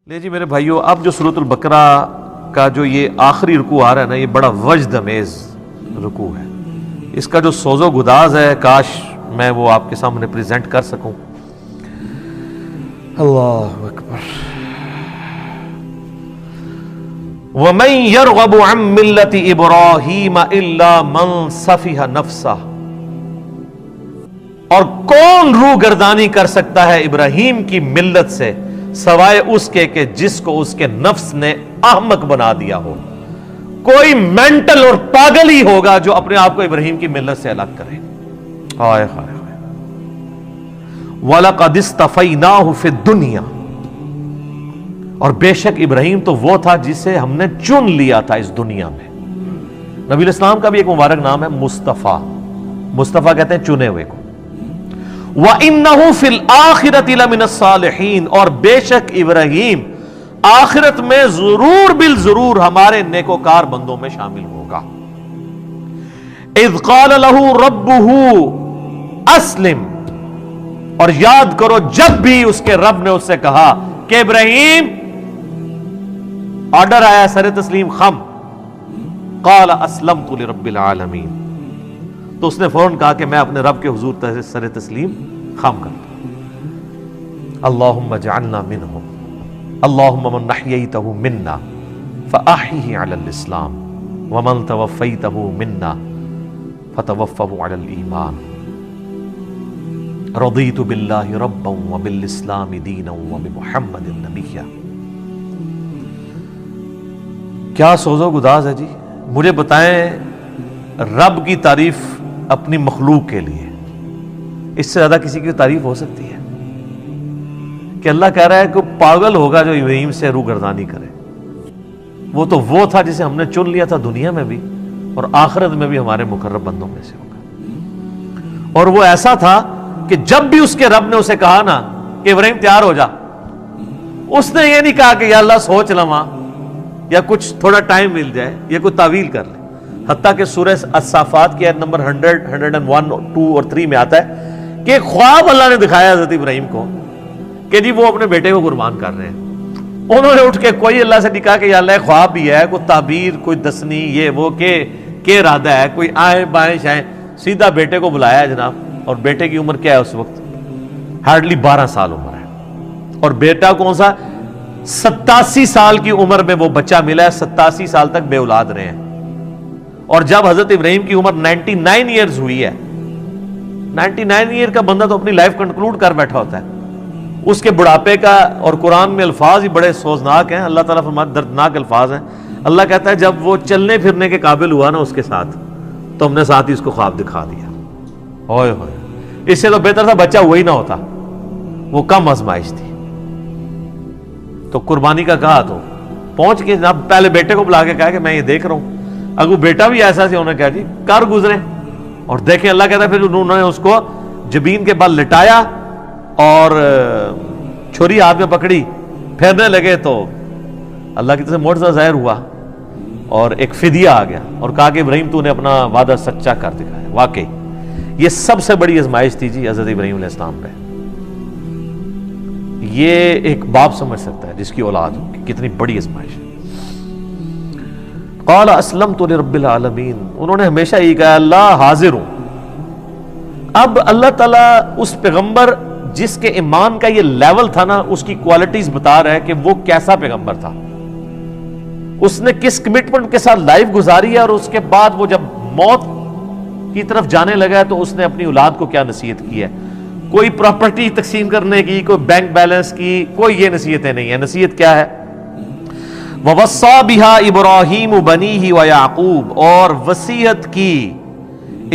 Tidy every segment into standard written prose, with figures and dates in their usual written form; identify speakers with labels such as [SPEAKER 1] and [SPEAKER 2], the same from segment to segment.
[SPEAKER 1] لے جی میرے بھائیو، اب جو سورۃ البقرہ کا جو یہ آخری رکوع آ رہا ہے نا، یہ بڑا وجد امیز رکوع ہے۔ اس کا جو سوز و گداز ہے، کاش میں وہ آپ کے سامنے پریزنٹ کر سکوں۔ اللہ اکبر۔ وَمَن يَرْغَبُ عَن مِّلَّةِ إِبْرَاهِيمَ إِلَّا مَن سَفِهَ نَفْسَهُ، اور کون روگردانی کر سکتا ہے ابراہیم کی ملت سے سوائے اس کے کہ جس کو اس کے نفس نے احمق بنا دیا ہو۔ کوئی مینٹل اور پاگل ہی ہوگا جو اپنے آپ کو ابراہیم کی ملت سے الگ کرے۔ ہائے ہائے ہائے۔ وَلَقَدِ اصْطَفَيْنَاهُ فِي الدُّنْيَا، اور بے شک ابراہیم تو وہ تھا جسے ہم نے چن لیا تھا اس دنیا میں۔ نبی علیہ السلام کا بھی ایک مبارک نام ہے مصطفیٰ۔ مصطفیٰ کہتے ہیں چنے ہوئے کو۔ وَإِنَّهُ فِي الْآخِرَةِ لَمِنَ الصَّالِحِينَ، اور بے شک ابراہیم آخرت میں ضرور بالضرور ہمارے نیکوکار بندوں میں شامل ہوگا۔ اِذْ قَالَ لَهُ رَبُّهُ أَسْلِمْ، اور یاد کرو جب بھی اس کے رب نے اس سے کہا کہ ابراہیم، آرڈر آیا سر تسلیم خم، قَالَ أَسْلَمْتُ لِرَبِّ الْعَالَمِينَ، تو اس نے فوراً کہا کہ میں اپنے رب کے حضور سر تسلیم خم کرتا ہوں۔ اللہم اجعلنا منہم، اللہم من احییتہ منا فاحیہ علی الاسلام، ومن توفیتہ منا فتوفہ علی الایمان، رضیت باللہ ربا وبالاسلام دینا وبمحمد نبیا۔ کیا سوز و گداز ہے جی۔ مجھے بتائیں رب کی تعریف اپنی مخلوق کے لیے اس سے زیادہ کسی کی تعریف ہو سکتی ہے؟ کہ اللہ کہہ رہا ہے کہ پاگل ہوگا جو ابراہیم سے روگردانی کرے۔ وہ تو وہ تھا جسے ہم نے چن لیا تھا دنیا میں بھی اور آخرت میں بھی ہمارے مقرب بندوں میں سے ہوگا۔ اور وہ ایسا تھا کہ جب بھی اس کے رب نے اسے کہا نا کہ ابراہیم تیار ہو جا، اس نے یہ نہیں کہا کہ یا اللہ سوچ لواں یا کچھ تھوڑا ٹائم مل جائے یا کوئی تعویل کر لے۔ حتیٰ کہ سورہ الصافات کی آیت نمبر 100، 101، 2 اور 3 میں آتا ہے کہ خواب اللہ نے دکھایا حضرت ابراہیم کو کہ جی وہ اپنے بیٹے کو قربان کر رہے ہیں۔ انہوں نے اٹھ کے کوئی اللہ سے نہیں کہا کہ یا اللہ خواب بھی ہے، کوئی تعبیر، کوئی دسنی، یہ وہ کہ ارادہ ہے، کوئی آئیں بائیں شائیں، سیدھا بیٹے کو بلایا ہے جناب۔ اور بیٹے کی عمر کیا ہے اس وقت؟ ہارڈلی 12 سال عمر ہے۔ اور بیٹا کون سا؟ 87 سال کی عمر میں وہ بچہ ملا ہے، 87 سال تک بے اولاد رہے ہیں۔ اور جب حضرت ابراہیم کی عمر 99 ایئرز ہوئی ہے، 99 ایئر کا بندہ تو اپنی لائف کنکلوڈ کر بیٹھا ہوتا ہے، اس کے بڑھاپے کا، اور قرآن میں الفاظ ہی بڑے سوزناک ہیں، اللہ تعالیٰ فرماتے دردناک الفاظ ہیں۔ اللہ کہتا ہے جب وہ چلنے پھرنے کے قابل ہوا نا اس کے ساتھ، تو ہم نے ساتھ ہی اس کو خواب دکھا دیا۔ ہوئے ہوئے، اس سے تو بہتر تھا بچہ وہی نہ ہوتا، وہ کم آزمائش تھی۔ تو قربانی کا کہا تو پہنچ کے جناب پہلے بیٹے کو بلا کے کہا کہ میں یہ دیکھ رہا ہوں۔ اگر بیٹا بھی ایسا سے انہوں نے کہا جی کر گزرے، اور دیکھیں اللہ کہتا ہے پھر انہوں نے اس کو جبین کے بل لٹایا اور چھری ہاتھ میں پکڑی، پھیرنے لگے تو اللہ کی طرف سے معجزہ ظاہر ہوا اور ایک فدیہ آ گیا، اور کہا کہ ابراہیم تو نے اپنا وعدہ سچا کر دکھایا۔ واقعی یہ سب سے بڑی آزمائش تھی جی حضرت ابراہیم علیہ السلام پہ۔ یہ ایک باپ سمجھ سکتا ہے جس کی اولاد ہو کہ کتنی بڑی آزمائش ہے۔ قال اسلمت لرب العالمین، انہوں نے ہمیشہ یہ کہا اللہ حاضر ہوں۔ اب اللہ تعالیٰ اس پیغمبر جس کے ایمان کا یہ لیول تھا نا، اس کی کوالٹیز بتا رہا ہے کہ وہ کیسا پیغمبر تھا، اس نے کس کمٹمنٹ کے ساتھ لائف گزاری ہے، اور اس کے بعد وہ جب موت کی طرف جانے لگا ہے تو اس نے اپنی اولاد کو کیا نصیحت کی ہے۔ کوئی پراپرٹی تقسیم کرنے کی، کوئی بینک بیلنس کی، کوئی یہ نصیحتیں نہیں ہیں۔ نصیحت کیا ہے؟ وَوَصَّى بِهَا إِبْرَاهِيمُ بَنِيهِ وَيَعْقُوبُ، اور وصیت کی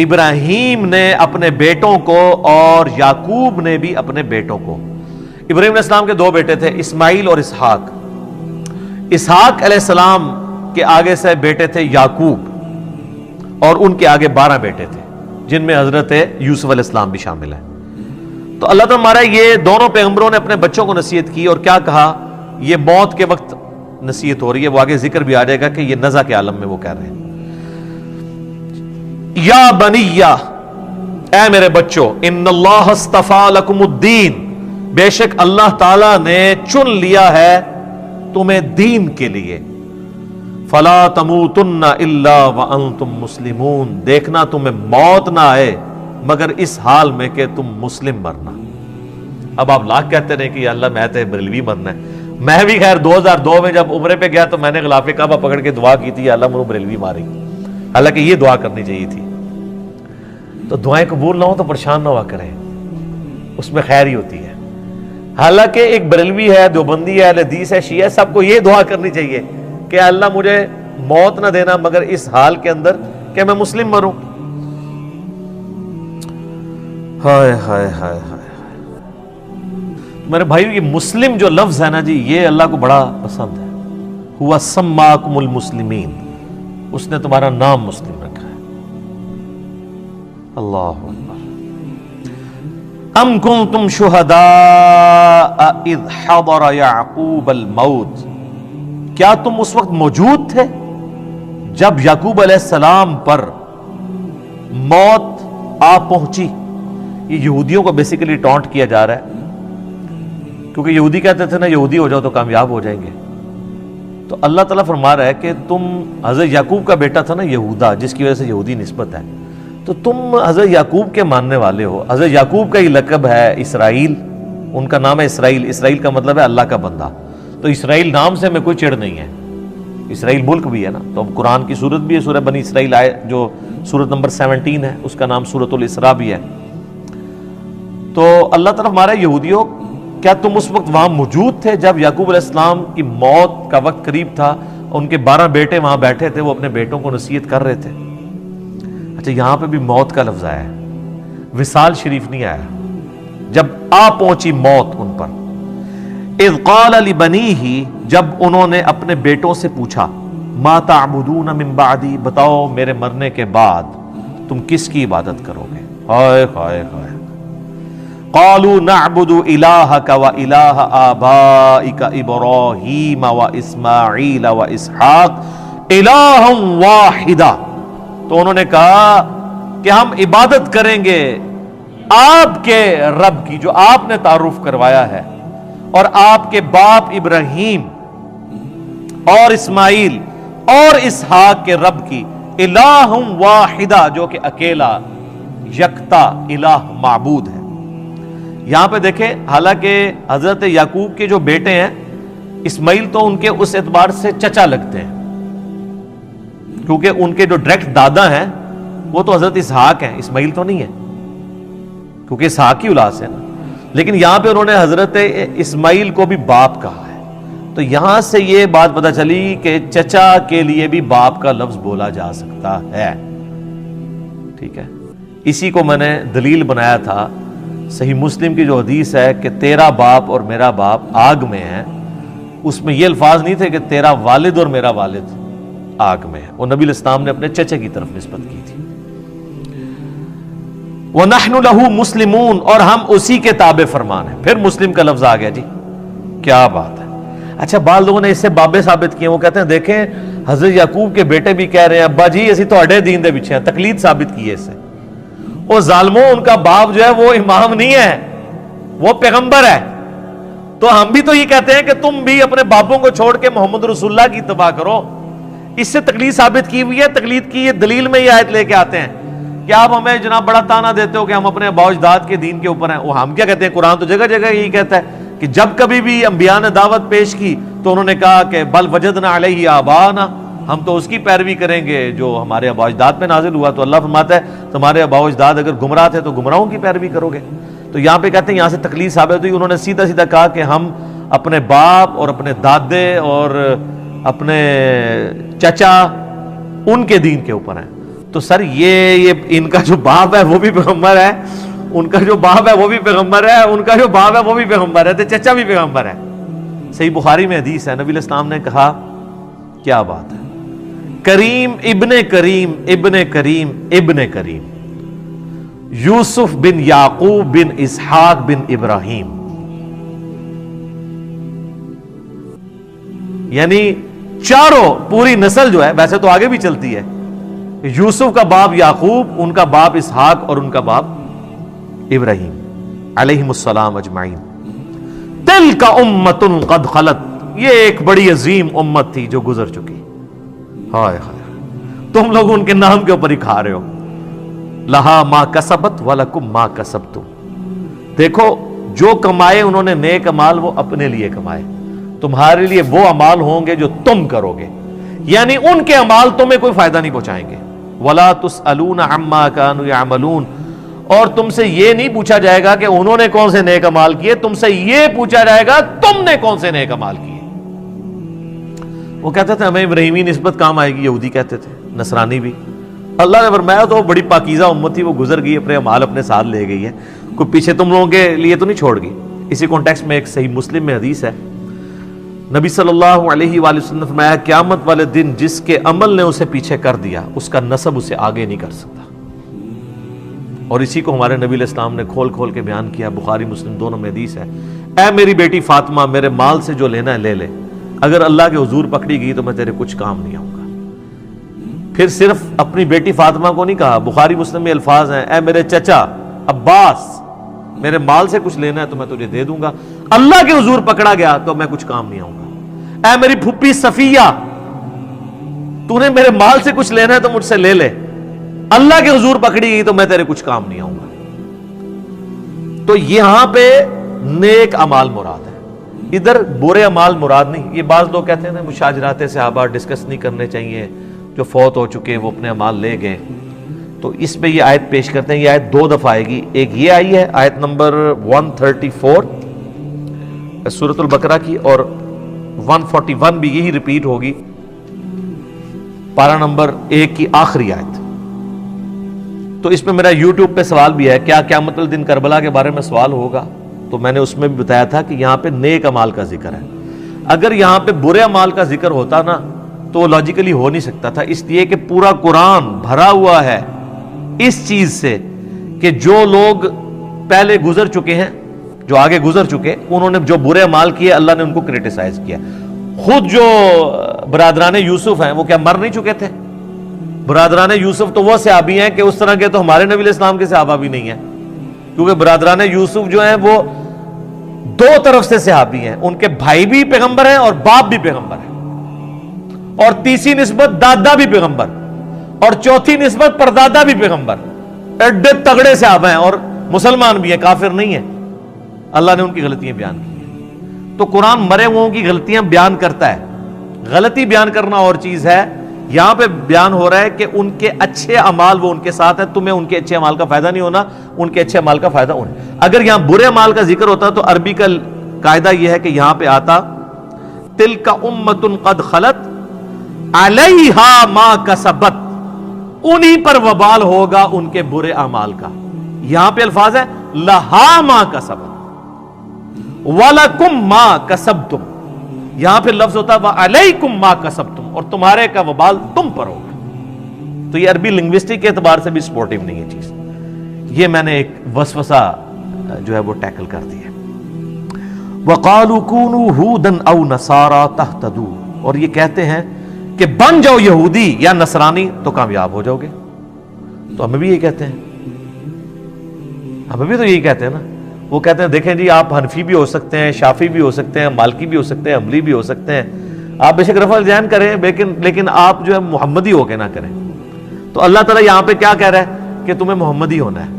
[SPEAKER 1] ابراہیم نے اپنے بیٹوں کو اور یعقوب نے بھی اپنے بیٹوں کو۔ ابراہیم علیہ السلام کے 2 بیٹے تھے، اسماعیل اور اسحاق۔ اسحاق علیہ السلام کے آگے سے بیٹے تھے یعقوب، اور ان کے آگے 12 بیٹے تھے جن میں حضرت یوسف علیہ السلام بھی شامل ہے۔ تو اللہ تعالیٰ ہمارا یہ دونوں پیغمبروں نے اپنے بچوں کو نصیحت کی، اور کیا کہا؟ یہ موت کے وقت نصیحت ہو رہی ہے، وہ آگے ذکر بھی آ جائے گا کہ یہ نزع کے عالم میں وہ کہہ رہے ہیں یا بنیہ، اے میرے بچوں، ان اللہ اصطفیٰ لکم الدین، بے شک اللہ تعالیٰ نے چن لیا ہے تمہیں دین کے لیے، فلا تموتن الا وانتم مسلمون، دیکھنا تمہیں موت نہ آئے مگر اس حال میں کہ تم مسلم مرنا۔ اب آپ لاکھ کہتے رہے کہ یا اللہ میں تو بریلوی مرنا ہے، میں بھی خیر 2002 میں جب عمرے پہ گیا تو میں نے غلاف کعبہ پکڑ کے دعا کی تھی، یا اللہ مجھے بریلوی ماری، حالانکہ یہ دعا کرنی چاہیے تھی۔ تو دعائیں قبول نہ ہو تو پریشان نہ ہوا کریں، اس میں خیر ہی ہوتی ہے۔ حالانکہ ایک بریلوی ہے، دیوبندی ہے، اہل حدیث ہے، شیعہ، سب کو یہ دعا کرنی چاہیے کہ اللہ مجھے موت نہ دینا مگر اس حال کے اندر کہ میں مسلم مروں۔ ہائے ہائے ہائے ہائے میرے بھائیو، یہ مسلم جو لفظ ہے نا جی، یہ اللہ کو بڑا پسند ہے۔ ہوا سماکم المسلمین، اس نے تمہارا نام مسلم رکھا ہے۔ اللہ اکبر۔ ام کنتم شہداء اذ حضر یعقوب الموت، کیا تم اس وقت موجود تھے جب یعقوب علیہ السلام پر موت آ پہنچی؟ یہ یہودیوں کو بیسیکلی ٹونٹ کیا جا رہا ہے، کیونکہ یہودی کہتے تھے نا یہودی ہو جاؤ تو کامیاب ہو جائیں گے۔ تو اللہ تعالیٰ فرما رہا ہے کہ تم حضرت یعقوب کا بیٹا تھا نا یہودا، جس کی وجہ سے یہودی نسبت ہے، تو تم حضرت یعقوب کے ماننے والے ہو۔ حضرت یعقوب کا ہی لقب ہے اسرائیل، ان کا نام ہے اسرائیل۔ اسرائیل کا مطلب ہے اللہ کا بندہ، تو اسرائیل نام سے میں کوئی چڑ نہیں ہے، اسرائیل ملک بھی ہے نا۔ تو اب قرآن کی سورت بھی ہے، سورہ بنی اسرائیل آئے جو سورت نمبر 17 ہے، اس کا نام سورۃ الاسراء بھی ہے۔ تو اللہ تعالیٰ ہمارا یہودیوں، کیا تم اس وقت وہاں موجود تھے جب یعقوب علیہ السلام کی موت کا وقت قریب تھا؟ ان کے 12 بیٹے وہاں بیٹھے تھے، وہ اپنے بیٹوں کو نصیحت کر رہے تھے۔ اچھا، یہاں پہ بھی موت کا لفظ آیا ہے، وصال شریف نہیں آیا۔ جب آ پہنچی موت ان پر، اذ قال لبنیہ، جب انہوں نے اپنے بیٹوں سے پوچھا، ما تعبدون من بعدی، بتاؤ میرے مرنے کے بعد تم کس کی عبادت کرو گے؟ ہائے ہائے ہائے۔ قالوا نعبد الہک و الہ آبائک ابراہیم و اسماعیل و اسحاق الہا واحدا، تو انہوں نے کہا کہ ہم عبادت کریں گے آپ کے رب کی، جو آپ نے تعارف کروایا ہے، اور آپ کے باپ ابراہیم اور اسماعیل اور اسحاق کے رب کی، الہ واحدہ، جو کہ اکیلا یکتا الہ معبود ہے۔ یہاں پہ دیکھیں، حالانکہ حضرت یعقوب کے جو بیٹے ہیں اسماعیل تو ان کے اس اعتبار سے چچا لگتے ہیں، کیونکہ ان کے جو ڈائریکٹ دادا ہیں وہ تو حضرت اسحاق ہیں، اسماعیل تو نہیں ہے، کیونکہ اسحاق کی اولاد سے نا۔ لیکن یہاں پہ انہوں نے حضرت اسماعیل کو بھی باپ کہا ہے، تو یہاں سے یہ بات پتہ چلی کہ چچا کے لیے بھی باپ کا لفظ بولا جا سکتا ہے۔ ٹھیک ہے، اسی کو میں نے دلیل بنایا تھا صحیح مسلم کی جو حدیث ہے کہ تیرا باپ اور میرا باپ آگ میں ہے، اس میں یہ الفاظ نہیں تھے کہ تیرا والد اور میرا والد آگ میں ہے، وہ نبی علیہ السلام نے اپنے چچے کی طرف نسبت کی تھی۔ وَنَحْنُ لَهُ مُسْلِمُونَ، اور ہم اسی کے تابع فرمان ہیں۔ پھر مسلم کا لفظ آ گیا جی، کیا بات ہے۔ اچھا، بعض لوگوں نے اس سے بابے ثابت کیے، وہ کہتے ہیں دیکھیں حضرت یعقوب کے بیٹے بھی کہہ رہے ہیں ابا جی اسی تہاڈے دین دے پیچھے ہیں، تقلید ثابت کی ہے اس سے۔ وہ ظالموں، ان کا باپ جو ہے وہ امام نہیں ہے، وہ پیغمبر ہے، تو ہم بھی تو یہ کہتے ہیں کہ تم بھی اپنے باپوں کو چھوڑ کے محمد رسول اللہ کی اتباع کرو۔ اس سے تقلید ثابت کی ہوئی ہے۔ تقلید کی یہ دلیل میں یہ آیت لے کے آتے ہیں کہ آپ ہمیں جناب بڑا تانا دیتے ہو کہ ہم اپنے آباء و اجداد کے دین کے اوپر ہیں۔ وہ ہم کیا کہتے ہیں، قرآن تو جگہ جگہ یہی کہتا ہے کہ جب کبھی بھی انبیاء نے دعوت پیش کی تو انہوں نے کہا کہ بل وجدنا علیہ آباءنا، ہم تو اس کی پیروی کریں گے جو ہمارے آباء و اجداد پہ نازل ہوا۔ تو اللہ فرماتا ہے تمہارے آباء و اجداد اگر گمراہ تھے تو گمراہوں کی پیروی کرو گے۔ تو یہاں پہ کہتے ہیں یہاں سے تقلید ثابت ہوئی، انہوں نے سیدھا سیدھا کہا کہ ہم اپنے باپ اور اپنے دادے اور اپنے چچا ان کے دین کے اوپر ہیں۔ تو سر یہ ان کا جو باپ ہے وہ بھی پیغمبر ہے، ان کا جو باپ ہے وہ بھی پیغمبر ہے، ان کا جو باپ ہے وہ بھی پیغمبر ہے، تو چچا بھی پیغمبر ہے۔ صحیح بخاری میں حدیث ہے، نبی علیہ السلام نے کہا، کیا بات ہے، کریم ابن کریم ابن کریم ابن کریم، یوسف بن یعقوب بن اسحاق بن ابراہیم، یعنی چاروں پوری نسل جو ہے، ویسے تو آگے بھی چلتی ہے، یوسف کا باپ یعقوب، ان کا باپ اسحاق اور ان کا باپ ابراہیم علیہم السلام اجمعین۔ تلک امۃ قد خلت، یہ ایک بڑی عظیم امت تھی جو گزر چکی. ہائے ہائے تم لوگ ان کے نام کے اوپر ہی کھا رہے ہو. لہا ما کسبت ولکم ما کسبتم. دیکھو جو کمائے انہوں نے نیک اعمال وہ اپنے لیے کمائے, تمہارے لیے وہ اعمال ہوں گے جو تم کرو گے, یعنی ان کے اعمال تمہیں کوئی فائدہ نہیں پہنچائیں گے. ولا تسألون عما كانوا يعملون, اور تم سے یہ نہیں پوچھا جائے گا کہ انہوں نے کون سے نیک اعمال کیے, تم سے یہ پوچھا جائے گا تم نے کون سے نیک اعمال کیے. وہ کہتے تھے ہمیں ابراہیمی نسبت کام آئے گی, یہودی کہتے تھے, نصرانی بھی. اللہ نے فرمایا تو بڑی پاکیزہ امت تھی, وہ گزر گئی, اپنے اعمال اپنے ساتھ لے گئی ہے, کوئی پیچھے تم لوگوں کے لیے تو نہیں چھوڑ گئی. اسی کانٹیکسٹ میں ایک صحیح مسلم میں حدیث ہے, نبی صلی اللہ علیہ وآلہ وسلم نے فرمایا قیامت والے دن جس کے عمل نے اسے پیچھے کر دیا اس کا نسب اسے آگے نہیں کر سکتا. اور اسی کو ہمارے نبی علیہ السلام نے کھول کھول کے بیان کیا, بخاری مسلم دونوں میں حدیث ہے, اے میری بیٹی فاطمہ میرے مال سے جو لینا ہے لے لے, اگر اللہ کے حضور پکڑی گئی تو میں تیرے کچھ کام نہیں آؤں گا. پھر صرف اپنی بیٹی فاطمہ کو نہیں کہا, بخاری مسلم میں الفاظ ہیں, اے میرے چچا عباس میرے مال سے کچھ لینا ہے تو میں تجھے دے دوں گا, اللہ کے حضور پکڑا گیا تو میں کچھ کام نہیں آؤں گا. اے میری پھپھی صفیہ تو نے میرے مال سے کچھ لینا ہے تو مجھ سے لے لے, اللہ کے حضور پکڑی گئی تو میں تیرے کچھ کام نہیں آؤں گا. تو یہاں پہ نیک اعمال مراد ہے, ادھر برے اعمال مراد نہیں. یہ بعض لوگ کہتے ہیں نا مشاجرات صحابہ ڈسکس نہیں کرنے چاہیے, جو فوت ہو چکے وہ اپنے اعمال لے گئے. تو اس پہ یہ آیت پیش کرتے ہیں, یہ آیت دو دفعہ آئے گی. ایک یہ آئی ہے آیت نمبر 134 سورۃ البقرہ کی, اور 141 بھی یہی ریپیٹ ہوگی پارہ نمبر 1 کی آخری آیت. تو اس میں میرا یوٹیوب پہ سوال بھی ہے, کیا قیامت الدن کربلا کے بارے میں سوال ہوگا, تو میں نے اس میں بھی بتایا تھا کہ یہاں پہ نیک اعمال کا ذکر ہے. اگر یہاں پہ برے اعمال کا ذکر ہوتا نا تو وہ لاجیکلی ہو نہیں سکتا تھا, اس لیے کہ پورا قرآن بھرا ہوا ہے اس چیز سے کہ جو لوگ پہلے گزر چکے ہیں, جو آگے گزر چکے, انہوں نے جو برے اعمال کیے اللہ نے ان کو کریٹیسائز کیا. خود جو برادران یوسف ہیں وہ کیا مر نہیں چکے تھے؟ برادران یوسف تو وہ صحابی ہیں کہ اس طرح کے تو ہمارے نبی علیہ السلام کے صحابہ بھی نہیں ہیں, کیونکہ برادران یوسف جو ہیں وہ دو طرف سے صحابی ہیں, ان کے بھائی بھی پیغمبر ہیں اور باپ بھی پیغمبر ہیں, اور تیسری نسبت دادا بھی پیغمبر, اور چوتھی نسبت پردادا بھی پیغمبر. ایڈے تگڑے صحابہ ہیں اور مسلمان بھی ہیں, کافر نہیں ہیں. اللہ نے ان کی غلطیاں بیان کی ہیں. تو قرآن مرے ہوئوں کی غلطیاں بیان کرتا ہے, غلطی بیان کرنا اور چیز ہے. یہاں پہ بیان ہو رہا ہے کہ ان کے اچھے اعمال وہ ان کے ساتھ ہیں, تمہیں ان کے اچھے اعمال کا فائدہ نہیں ہونا, ان کے اچھے اعمال کا فائدہ انہیں. اگر یہاں برے اعمال کا ذکر ہوتا تو عربی کا قاعدہ یہ ہے کہ یہاں پہ آتا تلک امۃ قد خلت علیہا ما کسبت, انہی پر وبال ہوگا ان کے برے اعمال کا. یہاں پہ الفاظ ہے لہا ما کسبت وَلَكُمْ مَا كَسَبْتُمْ, یہاں پہ لفظ ہوتا ہے وَعَلَيْكُمْ مَا كَسَبْتُمْ, اور تمہارے کا وبال تم پر ہوگا. تو یہ عربی لنگوسٹک کے اعتبار سے بھی سپورٹیو نہیں ہے چیز. یہ میں نے ایک وسوسہ جو ہے وہ ٹیکل کر دیا. وَقَالُوا كُونُوا هُودًا أَوْ نَصَارَىٰ تَهْتَدُوا, اور یہ کہتے ہیں کہ بن جاؤ یہودی یا نصرانی تو کامیاب ہو جاؤ گے. تو ہمیں بھی یہی کہتے ہیں, ہمیں بھی تو یہی کہتے ہیں نا. وہ کہتے ہیں دیکھیں جی آپ حنفی بھی ہو سکتے ہیں, شافی بھی ہو سکتے ہیں, مالکی بھی ہو سکتے ہیں, حنبلی بھی ہو سکتے ہیں, آپ بے شک رفع الجان کریں, لیکن آپ جو ہے محمدی ہو کے نہ کریں. تو اللہ تعالیٰ یہاں پہ کیا کہہ رہا ہے کہ تمہیں محمدی ہونا ہے.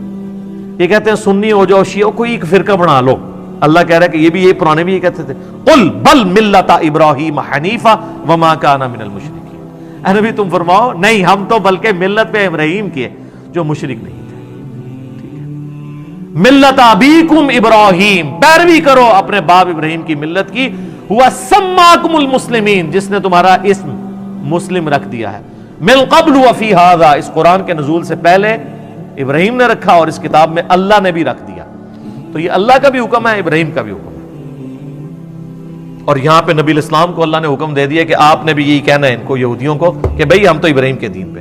[SPEAKER 1] یہ کہتے ہیں سنی ہو جاؤ, شیعہ, کوئی ایک فرقہ بنا لو. اللہ کہہ رہا ہے کہ یہ بھی, یہ پرانے بھی یہ کہتے تھے, قل بل ملت ابراہیم حنیفا وما کان من المشرکین. اے نبی تم فرماؤ نہیں, ہم تو بلکہ ملت پہ ابراہیم کی جو مشرک نہیں تھے. ملت ابیکم ابراہیم, پیروی کرو اپنے باپ ابراہیم کی ملت کی. ہوا سماکم المسلمین, جس نے تمہارا اسم مسلم رکھ دیا ہے. من قبل وفی ھذا, اس قرآن کے نزول سے پہلے ابراہیم نے رکھا اور اس کتاب میں اللہ نے بھی رکھ دیا. تو یہ اللہ کا بھی حکم ہے, ابراہیم کا بھی حکم ہے. اور یہاں پہ نبی الاسلام کو اللہ نے حکم دے دیا کہ آپ نے بھی یہی کہنا ہے ان کو, یہودیوں کو, کہ بھئی ہم تو ابراہیم کے دین پہ.